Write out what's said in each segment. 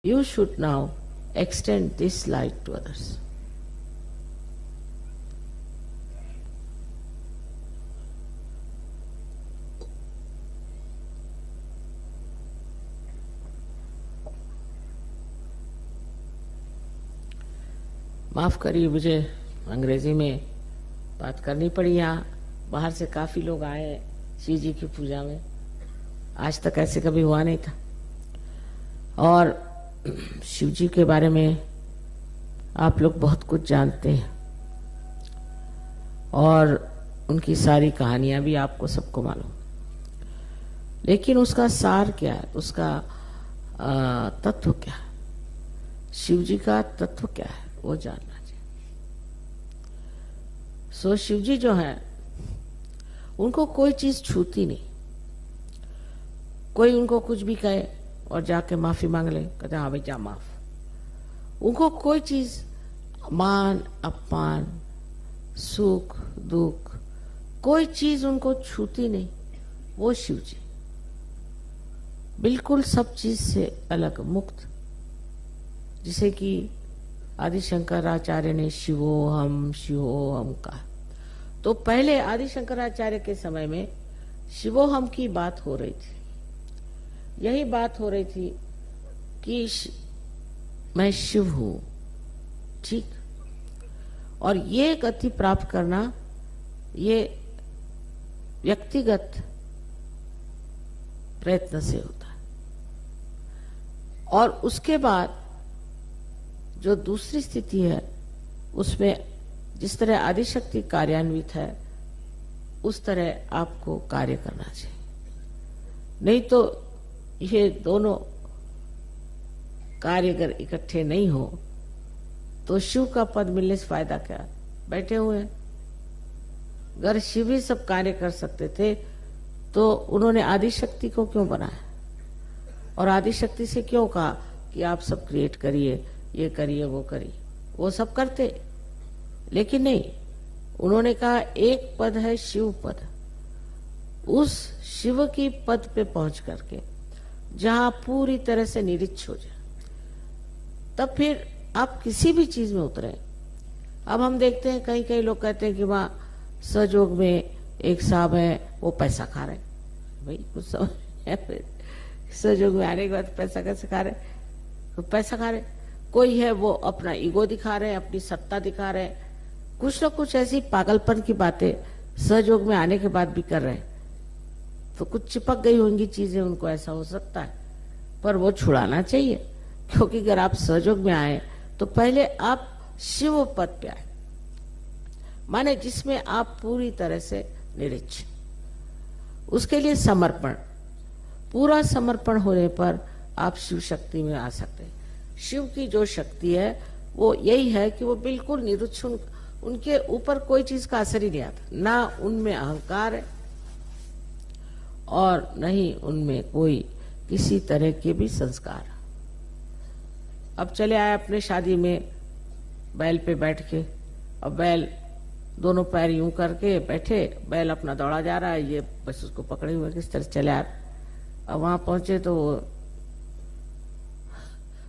You should now extend this light to others. माफ़ करिए, मुझे अंग्रेजी में बात करनी पड़ी। यहाँ बाहर से काफ़ी लोग आए हैं शिव जी की पूजा में। आज तक ऐसे कभी हुआ नहीं था। और शिव जी के बारे में आप लोग बहुत कुछ जानते हैं और उनकी सारी कहानियां भी आपको सबको मालूम, लेकिन उसका सार क्या है, उसका तत्व क्या है, शिव जी का तत्व क्या है, वो जानना चाहिए। सो शिव जी जो है, उनको कोई चीज छूती नहीं। कोई उनको कुछ भी कहे और जाके माफी मांग ले, कहते हाँ भाई जा माफ। उनको कोई चीज, मान अपमान, सुख दुख, कोई चीज उनको छूती नहीं। वो शिव जी बिल्कुल सब चीज से अलग, मुक्त, जिसे कि आदि शंकराचार्य ने शिवोहम शिवोहम कहा। तो पहले आदि शंकराचार्य के समय में शिवोहम की बात हो रही थी। यही बात हो रही थी कि मैं शिव हूं, ठीक। और ये गति प्राप्त करना, ये व्यक्तिगत प्रयत्न से होता है। और उसके बाद जो दूसरी स्थिति है, उसमें जिस तरह आदिशक्ति कार्यान्वित है, उस तरह आपको कार्य करना चाहिए। नहीं तो ये दोनों कार्य अगर इकट्ठे नहीं हो तो शिव का पद मिलने से फायदा क्या। बैठे हुए हैं, अगर शिव ही सब कार्य कर सकते थे तो उन्होंने आदिशक्ति को क्यों बनाया और आदिशक्ति से क्यों कहा कि आप सब क्रिएट करिए, ये करिए, वो करिए। वो सब करते, लेकिन नहीं, उन्होंने कहा एक पद है शिव पद। उस शिव की पद पे पहुंच करके जहां पूरी तरह से निरीक्ष हो जाए, तब फिर आप किसी भी चीज में उतरे। अब हम देखते हैं कई कई लोग कहते हैं कि वहां सहयोग में एक साहब है, वो पैसा खा रहे। भाई कुछ समझ है, सहयोग में आने के बाद पैसा कैसे खा रहे? तो पैसा खा रहे। कोई है वो अपना ईगो दिखा रहे हैं, अपनी सत्ता दिखा रहे हैं, कुछ न कुछ ऐसी पागलपन की बातें सहयोग में आने के बाद भी कर रहे हैं। तो कुछ चिपक गई होंगी चीजें, उनको ऐसा हो सकता है, पर वो छुड़ाना चाहिए। क्योंकि अगर आप सहयोग में आए तो पहले आप शिव पद पे आए, माने जिसमें आप पूरी तरह से निरीक्ष। उसके लिए समर्पण, पूरा समर्पण होने पर आप शिव शक्ति में आ सकते हैं। शिव की जो शक्ति है वो यही है कि वो बिल्कुल निरुच्छ, उनके ऊपर कोई चीज का असर ही नहीं आता। ना उनमें अहंकार है और नहीं उनमें कोई किसी तरह के भी संस्कार। अब चले आए अपने शादी में बैल पे बैठ के, अब बैल दोनों पैर यूं करके बैठे, बैल अपना दौड़ा जा रहा है, ये बस उसको पकड़े हुए किस तरह चले आ रहे। अब वहां पहुंचे तो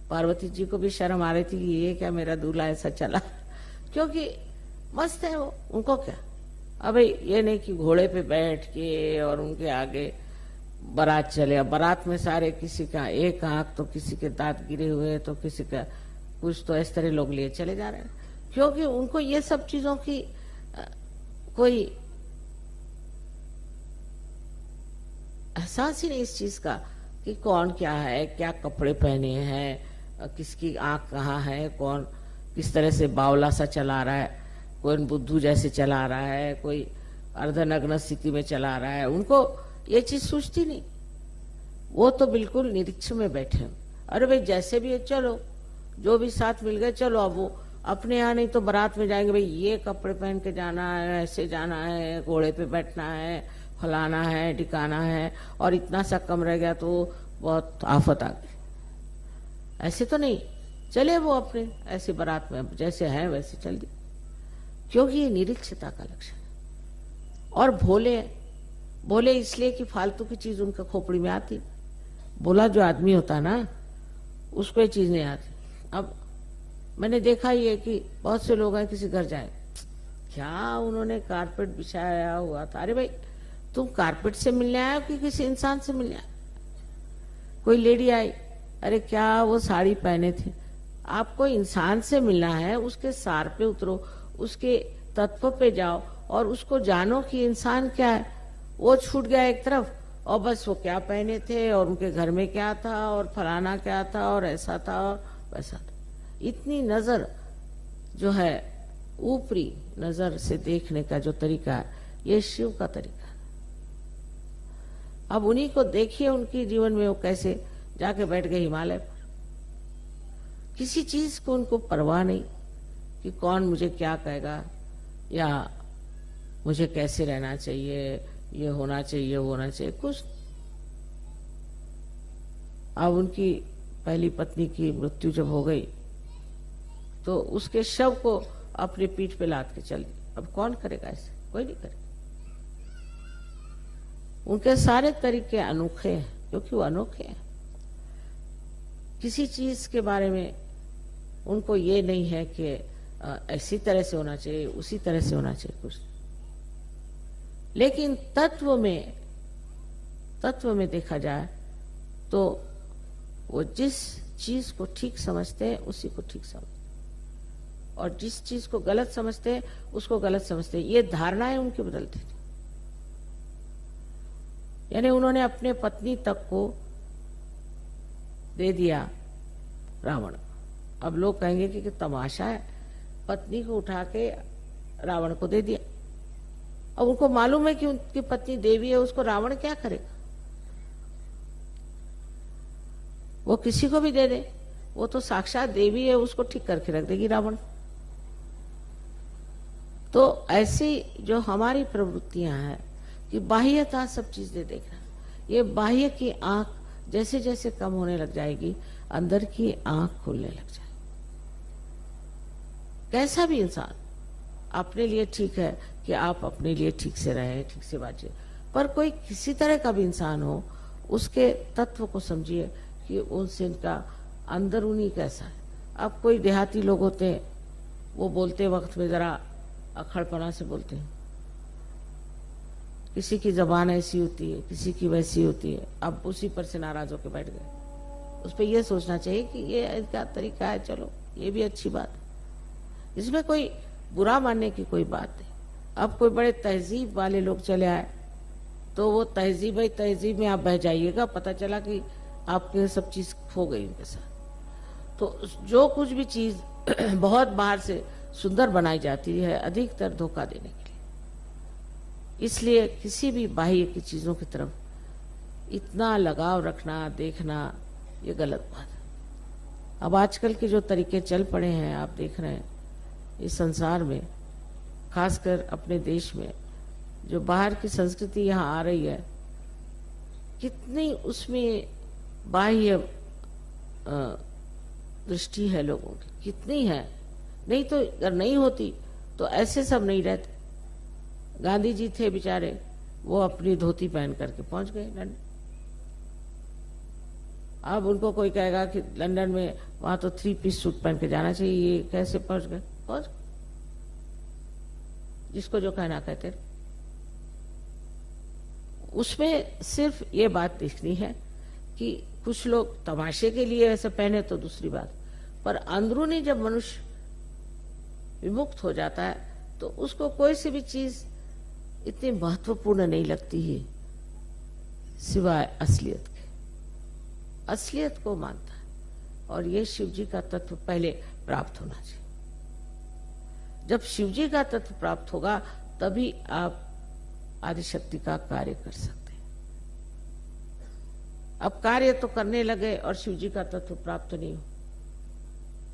पार्वती जी को भी शर्म आ रही थी कि ये क्या मेरा दूल्हा ऐसा चला, क्योंकि मस्त है वो, उनको क्या। अब ये नहीं कि घोड़े पे बैठ के और उनके आगे बारात चले। अब बारात में सारे, किसी का एक आंख तो किसी के दांत गिरे हुए, तो किसी का कुछ, तो इस तरह लोग लिए चले जा रहे हैं, क्योंकि उनको ये सब चीजों की कोई एहसास ही नहीं इस चीज का कि कौन क्या है, क्या कपड़े पहने हैं, किसकी आंख कहाँ है, कौन किस तरह से बावला सा चला रहा है, कोई बुद्धू जैसे चला रहा है, कोई अर्धनग्न स्थिति में चला रहा है। उनको ये चीज सूझती नहीं। वो तो बिल्कुल निरीक्ष में बैठे। अरे भाई जैसे भी है, चलो जो भी साथ मिल गए चलो। अब वो अपने यहाँ नहीं तो बारात में जाएंगे, भाई ये कपड़े पहन के जाना है, ऐसे जाना है, घोड़े पे बैठना है, फलाना है, टिकाना है, और इतना सा कम रह गया तो बहुत आफत आ गई। ऐसे तो नहीं चले वो अपने ऐसे बारात में, जैसे है वैसे चल दिए, क्योंकि ये निरीक्षता का लक्षण है। और भोले, भोले इसलिए कि फालतू की चीज उनका खोपड़ी में आती। भोला जो आदमी होता है ना, उसको ये चीज नहीं आती। अब मैंने देखा ही है कि बहुत से लोग हैं, किसी घर जाए, क्या उन्होंने कारपेट बिछाया हुआ था। अरे भाई, तुम कारपेट से मिलने आए हो कि किसी इंसान से मिलने आए? कोई लेडी आई, अरे क्या वो साड़ी पहने थे। आपको इंसान से मिलना है, उसके सार पे उतरो, उसके तत्व पे जाओ और उसको जानो कि इंसान क्या है। वो छूट गया एक तरफ, और बस वो क्या पहने थे और उनके घर में क्या था और फलाना क्या था और ऐसा था और वैसा था। इतनी नजर जो है, ऊपरी नजर से देखने का जो तरीका है, ये शिव का तरीका है। अब उन्हीं को देखिए, उनके जीवन में वो कैसे जाके बैठ गए हिमालय पर। किसी चीज को उनको परवाह नहीं कि कौन मुझे क्या कहेगा या मुझे कैसे रहना चाहिए, ये होना चाहिए, वो होना चाहिए, कुछ। अब उनकी पहली पत्नी की मृत्यु जब हो गई तो उसके शव को अपने पीठ पे लाद के चल दी। अब कौन करेगा ऐसे? कोई नहीं करेगा। उनके सारे तरीके अनोखे हैं, क्योंकि वो अनोखे हैं। किसी चीज के बारे में उनको ये नहीं है कि ऐसी तरह से होना चाहिए, उसी तरह से होना चाहिए, कुछ। लेकिन तत्व में देखा जाए तो वो जिस चीज को ठीक समझते हैं उसी को ठीक समझते हैं, और जिस चीज को गलत समझते हैं उसको गलत समझते हैं। ये धारणाएं उनकी बदलती थी। यानी उन्होंने अपने पत्नी तक को दे दिया रावण। अब लोग कहेंगे कि तमाशा है, पत्नी को उठा के रावण को दे दिया। अब उनको मालूम है कि उनकी पत्नी देवी है, उसको रावण क्या करेगा? वो किसी को भी दे दे, वो तो साक्षात देवी है, उसको ठीक करके रख देगी रावण। तो ऐसी जो हमारी प्रवृत्तियां हैं कि बाह्यता सब चीजें देखना, ये बाह्य की आंख जैसे जैसे कम होने लग जाएगी, अंदर की आंख खुलने लग जाएगी। कैसा भी इंसान अपने लिए ठीक है कि आप अपने लिए ठीक से रहें, ठीक से बाजिए, पर कोई किसी तरह का भी इंसान हो, उसके तत्व को समझिए कि उनसे इनका अंदरूनी कैसा है। अब कोई देहाती लोग होते हैं, वो बोलते वक्त में जरा अखड़पना से बोलते हैं, किसी की जबान ऐसी होती है, किसी की वैसी होती है। अब उसी पर से नाराज होकर बैठ गए। उस पर यह सोचना चाहिए कि ये क्या तरीका है, चलो ये भी अच्छी बात है, इसमें कोई बुरा मानने की कोई बात नहीं। अब कोई बड़े तहजीब वाले लोग चले आए तो वो तहजीब में आप बह जाइएगा, पता चला कि आपके सब चीज खो गई उनके साथ। तो जो कुछ भी चीज बहुत बाहर से सुंदर बनाई जाती है, अधिकतर धोखा देने के लिए। इसलिए किसी भी बाह्य की चीजों की तरफ इतना लगाव रखना, देखना, ये गलत बात है। अब आजकल के जो तरीके चल पड़े हैं, आप देख रहे हैं इस संसार में, खासकर अपने देश में, जो बाहर की संस्कृति यहाँ आ रही है, कितनी उसमें बाह्य दृष्टि है लोगों की, कितनी है। नहीं तो अगर नहीं होती तो ऐसे सब नहीं रहते। गांधी जी थे बेचारे, वो अपनी धोती पहन करके पहुंच गए लंदन। अब उनको कोई कहेगा कि लंदन में वहां तो 3 पीस सूट पहन के जाना चाहिए, ये कैसे पहुंच गए? पहुंच, जिसको जो कहना कहते। उसमें सिर्फ ये बात देखनी है कि कुछ लोग तमाशे के लिए ऐसे पहने तो दूसरी बात, पर अंदरूनी जब मनुष्य विमुक्त हो जाता है तो उसको कोई सी भी चीज इतनी महत्वपूर्ण नहीं लगती है सिवाय असलियत के। असलियत को मानता है, और ये शिव जी का तत्व पहले प्राप्त होना चाहिए। जब शिव जी का तत्व प्राप्त होगा तभी आप आदिशक्ति का कार्य कर सकते हैं। अब कार्य तो करने लगे और शिव जी का तत्व प्राप्त नहीं हो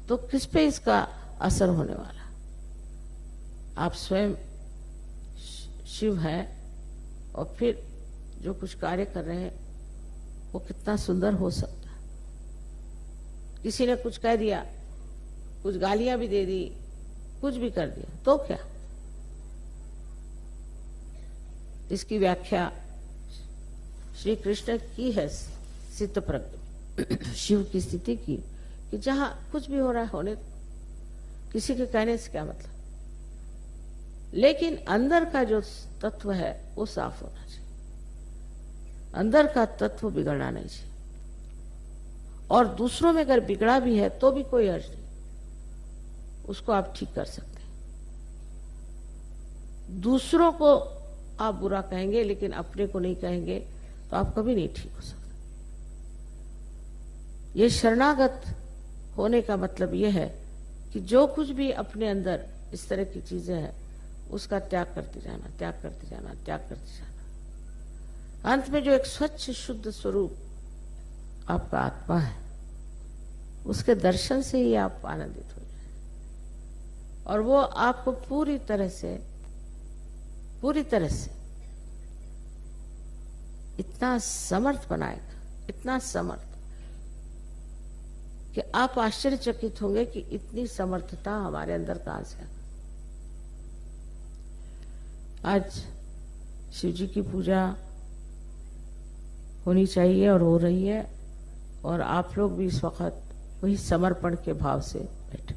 तो किस पे इसका असर होने वाला? आप स्वयं शिव हैं और फिर जो कुछ कार्य कर रहे हैं वो कितना सुंदर हो सकता है। किसी ने कुछ कह दिया, कुछ गालियां भी दे दी, कुछ भी कर दिया, तो क्या? इसकी व्याख्या श्री कृष्ण की है सिद्ध प्रज्ञ में। शिव की स्थिति की कि जहां कुछ भी हो रहा है होने, किसी के कहने से क्या मतलब, लेकिन अंदर का जो तत्व है वो साफ होना चाहिए, अंदर का तत्व बिगड़ना नहीं चाहिए। और दूसरों में अगर बिगड़ा भी है तो भी कोई अर्ज नहीं, उसको आप ठीक कर सकते हैं। दूसरों को आप बुरा कहेंगे लेकिन अपने को नहीं कहेंगे तो आप कभी नहीं ठीक हो सकते। ये शरणागत होने का मतलब ये है कि जो कुछ भी अपने अंदर इस तरह की चीजें हैं उसका त्याग करते जाना, त्याग करते जाना, त्याग करते जाना। अंत में जो एक स्वच्छ शुद्ध स्वरूप आपका आत्मा है, उसके दर्शन से ही आप आनंदित हो जाए और वो आपको पूरी तरह से इतना समर्थ बनाएगा, इतना समर्थ कि आप आश्चर्यचकित होंगे कि इतनी समर्थता हमारे अंदर कहां से आ। आज शिव जी की पूजा होनी चाहिए और हो रही है, और आप लोग भी इस वक्त वही समर्पण के भाव से बैठे।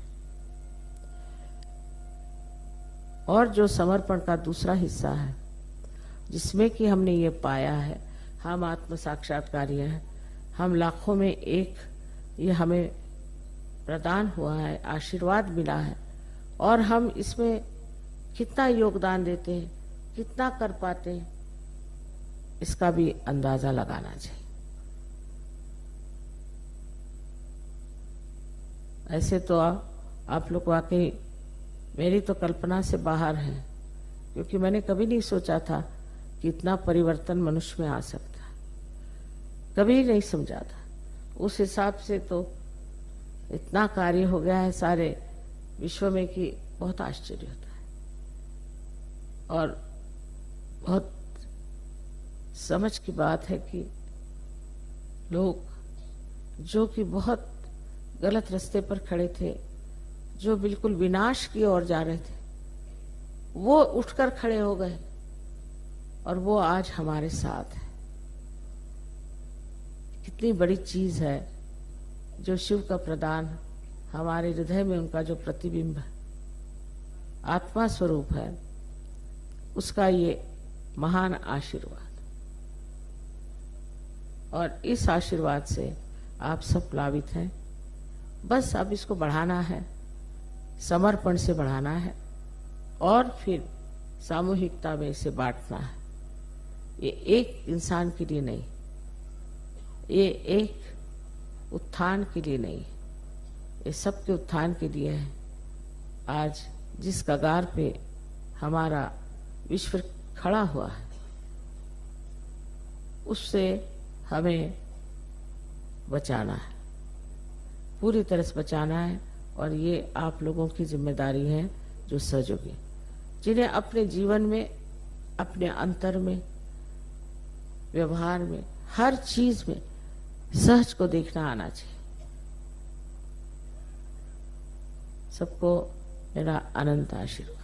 और जो समर्पण का दूसरा हिस्सा है जिसमें कि हमने ये पाया है, हम आत्म साक्षात्कारी हैं, हम लाखों में एक, ये हमें प्रदान हुआ है, आशीर्वाद मिला है, और हम इसमें कितना योगदान देते हैं, कितना कर पाते हैं, इसका भी अंदाजा लगाना चाहिए। ऐसे तो आप लोग वाकई मेरी तो कल्पना से बाहर है, क्योंकि मैंने कभी नहीं सोचा था कि इतना परिवर्तन मनुष्य में आ सकता है, कभी नहीं समझा था। उस हिसाब से तो इतना कार्य हो गया है सारे विश्व में कि बहुत आश्चर्य होता है। और बहुत समझ की बात है कि लोग जो कि बहुत गलत रास्ते पर खड़े थे, जो बिल्कुल विनाश की ओर जा रहे थे, वो उठकर खड़े हो गए और वो आज हमारे साथ है। कितनी बड़ी चीज है जो शिव का प्रदान, हमारे हृदय में उनका जो प्रतिबिंब है, आत्मा स्वरूप है, उसका ये महान आशीर्वाद। और इस आशीर्वाद से आप सब लाभित हैं। बस अब इसको बढ़ाना है, समर्पण से बढ़ाना है और फिर सामूहिकता में इसे बांटना है। ये एक इंसान के लिए नहीं, ये एक उत्थान के लिए नहीं, ये सबके उत्थान के लिए है। आज जिस कगार पे हमारा विश्व खड़ा हुआ है, उससे हमें बचाना है, पूरी तरह से बचाना है। और ये आप लोगों की जिम्मेदारी है जो सहयोगी, जिन्हें अपने जीवन में, अपने अंतर में, व्यवहार में, हर चीज में सहज को देखना आना चाहिए। सबको मेरा अनंत आशीर्वाद।